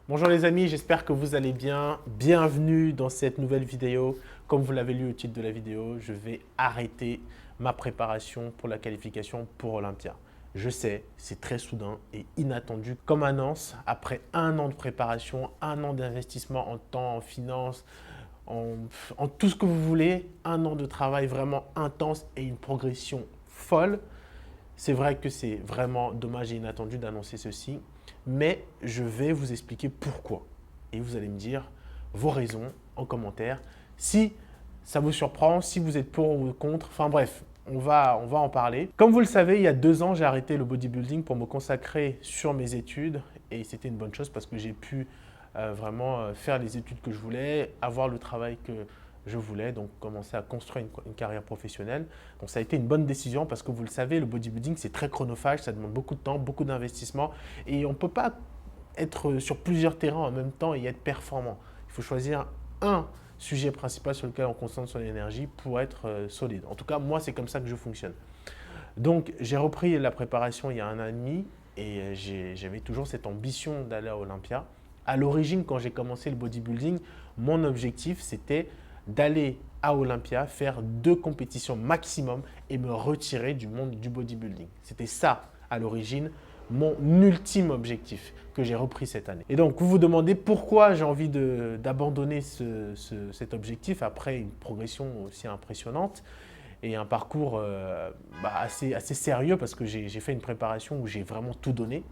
Bonjour les amis, j'espère que vous allez bien. Bienvenue dans cette nouvelle vidéo. Comme vous l'avez lu au titre de la vidéo, je vais arrêter ma préparation pour la qualification pour Olympia. Je sais, c'est très soudain et inattendu comme annonce. Après un an de préparation, un an d'investissement en temps, en finances, en tout ce que vous voulez, un an de travail vraiment intense et une progression folle. C'est vrai que c'est vraiment dommage et inattendu d'annoncer ceci, mais je vais vous expliquer pourquoi. Et vous allez me dire vos raisons en commentaire. Si ça vous surprend, si vous êtes pour ou contre, enfin bref, on va en parler. Comme vous le savez, il y a 2 ans, j'ai arrêté le bodybuilding pour me consacrer sur mes études et c'était une bonne chose parce que j'ai pu vraiment faire les études que je voulais, avoir le travail que je voulais, donc commencer à construire une carrière professionnelle. Donc ça a été une bonne décision parce que vous le savez, le bodybuilding, c'est très chronophage, ça demande beaucoup de temps, beaucoup d'investissement et on ne peut pas être sur plusieurs terrains en même temps et être performant. Il faut choisir un sujet principal sur lequel on concentre son énergie pour être solide. En tout cas, moi, c'est comme ça que je fonctionne. Donc, j'ai repris la préparation il y a un an et demi et j'avais toujours cette ambition d'aller à Olympia. À l'origine, quand j'ai commencé le bodybuilding, mon objectif, c'était d'aller à Olympia, faire 2 compétitions maximum et me retirer du monde du bodybuilding. C'était ça, à l'origine, mon ultime objectif que j'ai repris cette année. Et donc, vous vous demandez pourquoi j'ai envie d'abandonner cet objectif après une progression aussi impressionnante et un parcours assez sérieux parce que j'ai fait une préparation où j'ai vraiment tout donné.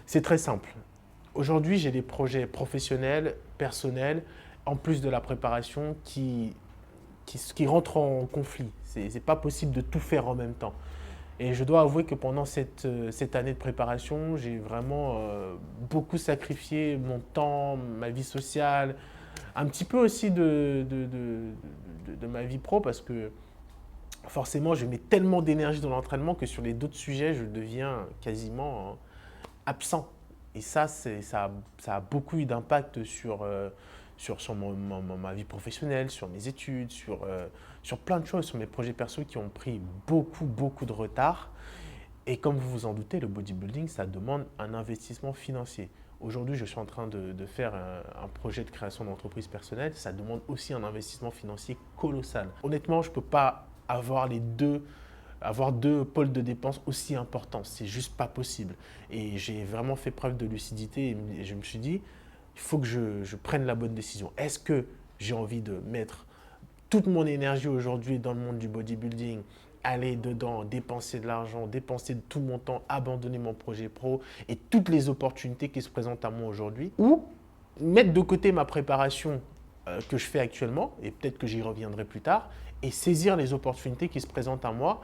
C'est très simple. Aujourd'hui, j'ai des projets professionnels, personnels, en plus de la préparation qui rentrent en conflit. Ce n'est pas possible de tout faire en même temps. Et je dois avouer que pendant cette année de préparation, j'ai vraiment beaucoup sacrifié mon temps, ma vie sociale, un petit peu aussi de ma vie pro parce que forcément, je mets tellement d'énergie dans l'entraînement que sur les d'autres sujets, je deviens quasiment absent. Et ça a beaucoup eu d'impact sur ma vie professionnelle, sur mes études, sur plein de choses, sur mes projets perso qui ont pris beaucoup, beaucoup de retard. Et comme vous vous en doutez, le bodybuilding, ça demande un investissement financier. Aujourd'hui, je suis en train de faire un projet de création d'entreprise personnelle. Ça demande aussi un investissement financier colossal. Honnêtement, je ne peux pas avoir deux pôles de dépenses aussi importants. C'est juste pas possible. Et j'ai vraiment fait preuve de lucidité et je me suis dit, il faut que je prenne la bonne décision. Est-ce que j'ai envie de mettre toute mon énergie aujourd'hui dans le monde du bodybuilding, aller dedans, dépenser de l'argent, dépenser de tout mon temps, abandonner mon projet pro et toutes les opportunités qui se présentent à moi aujourd'hui, ou mettre de côté ma préparation que je fais actuellement, et peut-être que j'y reviendrai plus tard, et saisir les opportunités qui se présentent à moi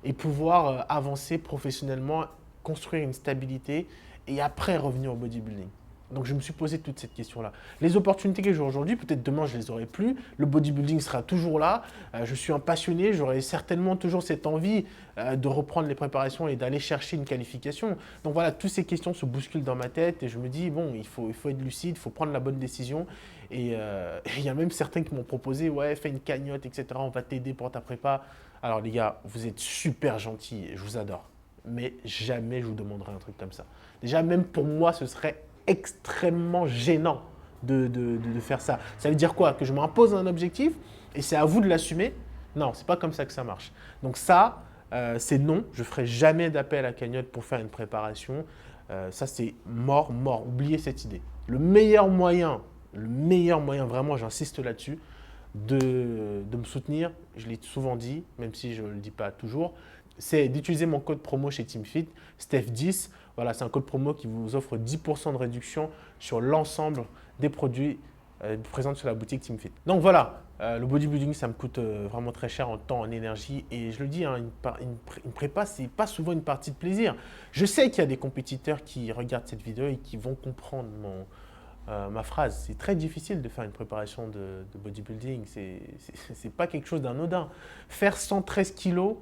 et pouvoir avancer professionnellement, construire une stabilité et après revenir au bodybuilding. Donc je me suis posé toute cette question-là. Les opportunités que j'ai aujourd'hui, peut-être demain je les aurai plus. Le bodybuilding sera toujours là. Je suis un passionné. J'aurai certainement toujours cette envie de reprendre les préparations et d'aller chercher une qualification. Donc voilà, toutes ces questions se bousculent dans ma tête et je me dis bon, il faut être lucide, il faut prendre la bonne décision. Et il y a même certains qui m'ont proposé ouais, fais une cagnotte, etc. On va t'aider pour ta prépa. Alors les gars, vous êtes super gentils, je vous adore. Mais jamais je vous demanderai un truc comme ça. Déjà, même pour moi, ce serait extrêmement gênant de faire ça. Ça veut dire quoi? Que je m'impose un objectif et c'est à vous de l'assumer? Non, c'est pas comme ça que ça marche. Donc ça, c'est non. Je ferai jamais d'appel à cagnotte pour faire une préparation. Ça, c'est mort, mort. Oubliez cette idée. Le meilleur moyen, vraiment, j'insiste là-dessus, de me soutenir, je l'ai souvent dit, même si je ne le dis pas toujours, c'est d'utiliser mon code promo chez TeamFit, STEPH10. Voilà, c'est un code promo qui vous offre 10% de réduction sur l'ensemble des produits présents sur la boutique TeamFit. Donc voilà, le bodybuilding, ça me coûte vraiment très cher en temps, en énergie. Et je le dis, hein, une prépa, ce n'est pas souvent une partie de plaisir. Je sais qu'il y a des compétiteurs qui regardent cette vidéo et qui vont comprendre ma phrase. C'est très difficile de faire une préparation de bodybuilding. C'est pas quelque chose d'anodin. Faire 113 kilos,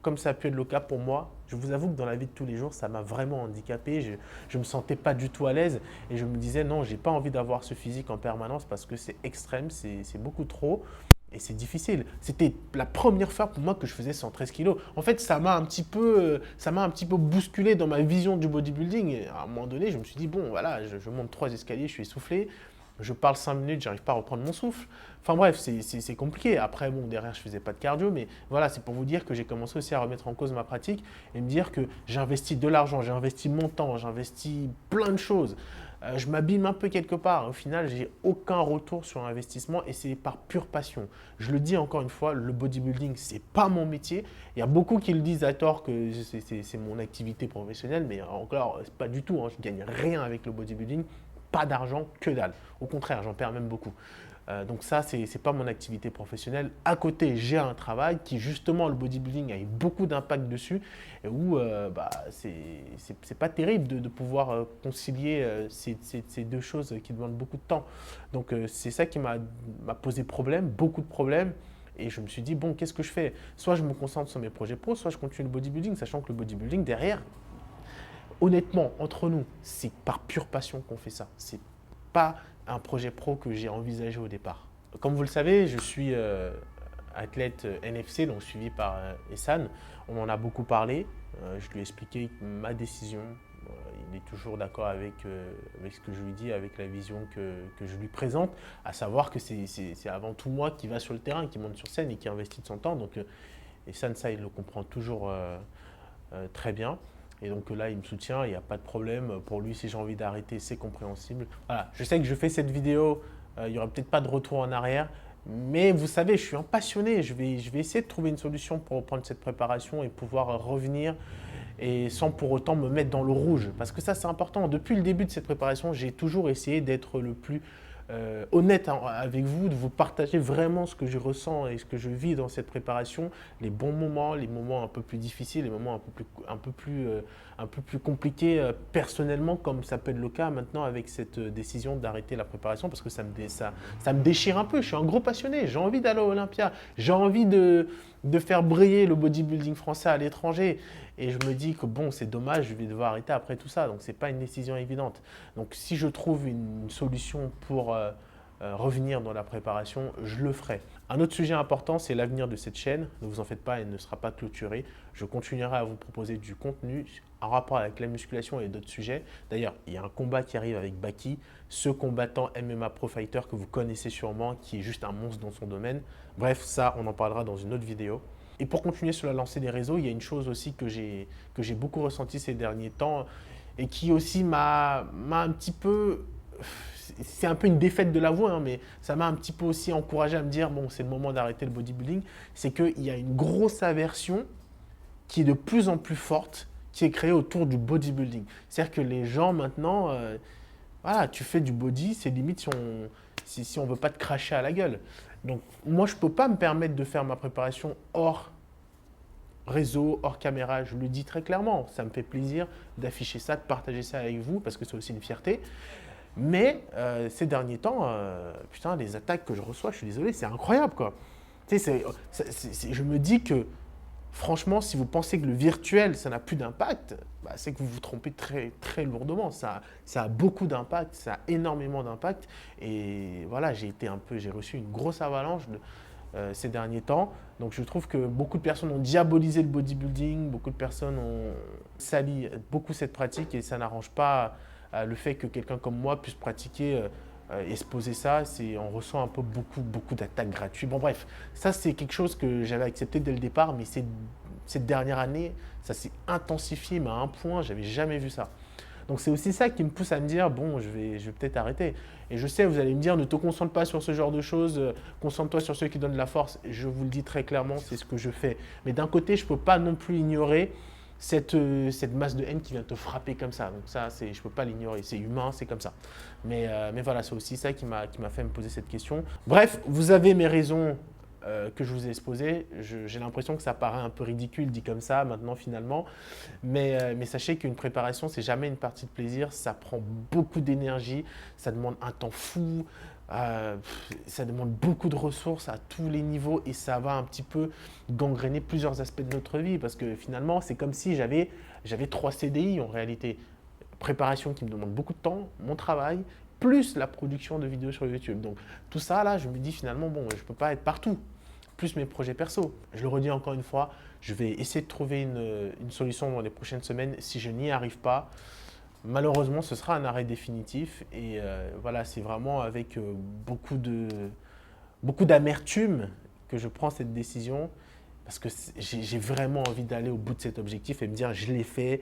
comme ça a pu être le cas pour moi, je vous avoue que dans la vie de tous les jours, ça m'a vraiment handicapé. Je ne me sentais pas du tout à l'aise et je me disais non, j'ai pas envie d'avoir ce physique en permanence parce que c'est extrême, c'est beaucoup trop. Et c'est difficile. C'était la première fois pour moi que je faisais 113 kilos. En fait, ça m'a un petit peu bousculé dans ma vision du bodybuilding. Et à un moment donné, je me suis dit, bon, voilà, je monte 3 escaliers, je suis essoufflé. Je parle 5 minutes, j'arrive pas à reprendre mon souffle. Enfin bref, c'est compliqué. Après, bon, derrière, je faisais pas de cardio, mais voilà, c'est pour vous dire que j'ai commencé aussi à remettre en cause ma pratique et me dire que j'ai investi de l'argent, j'ai investi mon temps, j'ai investi plein de choses. Je m'abîme un peu quelque part. Au final, j'ai aucun retour sur investissement et c'est par pure passion. Je le dis encore une fois, le bodybuilding, c'est pas mon métier. Il y a beaucoup qui le disent à tort que c'est mon activité professionnelle, mais encore, c'est pas du tout. Hein. Je gagne rien avec le bodybuilding. Pas d'argent, que dalle. Au contraire, j'en perds même beaucoup. Donc ça, c'est pas mon activité professionnelle. À côté, j'ai un travail qui, justement, le bodybuilding a eu beaucoup d'impact dessus et où c'est pas terrible de pouvoir concilier ces deux choses qui demandent beaucoup de temps. Donc c'est ça qui m'a posé problème, beaucoup de problèmes. Et je me suis dit, bon, qu'est-ce que je fais? Soit je me concentre sur mes projets pro, soit je continue le bodybuilding, sachant que le bodybuilding, derrière, honnêtement, entre nous, c'est par pure passion qu'on fait ça. C'est pas un projet pro que j'ai envisagé au départ. Comme vous le savez, je suis athlète NFC, donc suivi par Essan. On en a beaucoup parlé. Je lui ai expliqué ma décision. Il est toujours d'accord avec ce que je lui dis, avec la vision que je lui présente, à savoir que c'est avant tout moi qui va sur le terrain, qui monte sur scène et qui investit de son temps. Donc Essan, ça, il le comprend toujours très bien. Et donc là, il me soutient, il n'y a pas de problème. Pour lui, si j'ai envie d'arrêter, c'est compréhensible. Voilà, je sais que je fais cette vidéo, il n'y aura peut-être pas de retour en arrière. Mais vous savez, je suis un passionné. Je vais essayer de trouver une solution pour reprendre cette préparation et pouvoir revenir et sans pour autant me mettre dans le rouge. Parce que ça, c'est important. Depuis le début de cette préparation, j'ai toujours essayé d'être le plus honnête avec vous, de vous partager vraiment ce que je ressens et ce que je vis dans cette préparation, les bons moments, les moments un peu plus difficiles, les moments un peu plus compliqués personnellement, comme ça peut être le cas maintenant avec cette décision d'arrêter la préparation, parce que ça me déchire un peu. Je suis un gros passionné, j'ai envie d'aller à Olympia, j'ai envie de faire briller le bodybuilding français à l'étranger. Et je me dis que bon, c'est dommage, je vais devoir arrêter après tout ça. Donc, ce n'est pas une décision évidente. Donc, si je trouve une solution pour revenir dans la préparation, je le ferai. Un autre sujet important, c'est l'avenir de cette chaîne. Ne vous en faites pas, elle ne sera pas clôturée. Je continuerai à vous proposer du contenu en rapport avec la musculation et d'autres sujets. D'ailleurs, il y a un combat qui arrive avec Baki, ce combattant MMA Pro Fighter que vous connaissez sûrement, qui est juste un monstre dans son domaine. Bref, ça, on en parlera dans une autre vidéo. Et pour continuer sur la lancée des réseaux, il y a une chose aussi que j'ai beaucoup ressenti ces derniers temps et qui aussi m'a un petit peu, c'est un peu une défaite de l'avouer, hein, mais ça m'a un petit peu aussi encouragé à me dire, bon, c'est le moment d'arrêter le bodybuilding, c'est qu'il y a une grosse aversion qui est de plus en plus forte, qui est créée autour du bodybuilding. C'est-à-dire que les gens maintenant, voilà, tu fais du body, c'est limite si on ne veut pas te cracher à la gueule. Donc, moi, je ne peux pas me permettre de faire ma préparation hors réseau, hors caméra. Je le dis très clairement. Ça me fait plaisir d'afficher ça, de partager ça avec vous, parce que c'est aussi une fierté. Mais ces derniers temps, putain, les attaques que je reçois, je suis désolé, c'est incroyable, quoi. Tu sais, je me dis que, franchement, si vous pensez que le virtuel, ça n'a plus d'impact, bah, c'est que vous vous trompez très, très lourdement. Ça a beaucoup d'impact, ça a énormément d'impact. Et voilà, j'ai reçu une grosse avalanche ces derniers temps. Donc je trouve que beaucoup de personnes ont diabolisé le bodybuilding, beaucoup de personnes ont sali beaucoup cette pratique et ça n'arrange pas le fait que quelqu'un comme moi puisse pratiquer et se poser ça. On ressent un peu beaucoup d'attaques gratuites. Bon bref, ça c'est quelque chose que j'avais accepté dès le départ, mais cette dernière année, ça s'est intensifié, mais à un point, j'avais jamais vu ça. Donc c'est aussi ça qui me pousse à me dire, bon, je vais peut-être arrêter. Et je sais, vous allez me dire, ne te concentre pas sur ce genre de choses, concentre-toi sur ceux qui donnent la force. Je vous le dis très clairement, c'est ce que je fais. Mais d'un côté, je ne peux pas non plus ignorer cette masse de haine qui vient te frapper comme ça. Donc ça, je ne peux pas l'ignorer, c'est humain, c'est comme ça. Mais voilà, c'est aussi ça qui m'a fait me poser cette question. Bref, vous avez mes raisons que je vous ai exposées. J'ai l'impression que ça paraît un peu ridicule dit comme ça maintenant finalement. Mais sachez qu'une préparation, c'est jamais une partie de plaisir. Ça prend beaucoup d'énergie, ça demande un temps fou. Ça demande beaucoup de ressources à tous les niveaux et ça va un petit peu gangréner plusieurs aspects de notre vie parce que finalement, c'est comme si j'avais 3 CDI en réalité. Préparation qui me demande beaucoup de temps, mon travail, plus la production de vidéos sur YouTube. Donc tout ça, là, je me dis finalement, bon, je ne peux pas être partout, plus mes projets perso. Je le redis encore une fois, je vais essayer de trouver une solution dans les prochaines semaines. Si je n'y arrive pas, malheureusement, ce sera un arrêt définitif. Et voilà, c'est vraiment avec beaucoup d'amertume que je prends cette décision parce que j'ai vraiment envie d'aller au bout de cet objectif et me dire, je l'ai fait,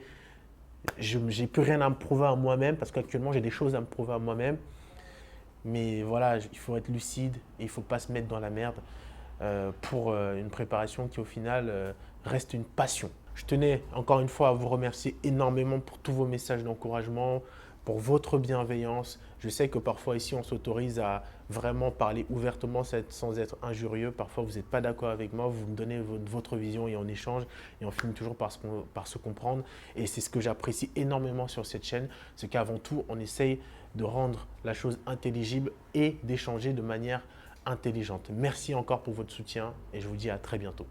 je n'ai plus rien à me prouver à moi-même parce qu'actuellement, j'ai des choses à me prouver à moi-même. Mais voilà, il faut être lucide et il ne faut pas se mettre dans la merde pour une préparation qui au final reste une passion. Je tenais encore une fois à vous remercier énormément pour tous vos messages d'encouragement, pour votre bienveillance. Je sais que parfois ici on s'autorise à vraiment parler ouvertement sans être injurieux. Parfois vous n'êtes pas d'accord avec moi, vous me donnez votre vision et on échange et on finit toujours par se comprendre. Et c'est ce que j'apprécie énormément sur cette chaîne, c'est qu'avant tout on essaye de rendre la chose intelligible et d'échanger de manière intelligente. Merci encore pour votre soutien et je vous dis à très bientôt.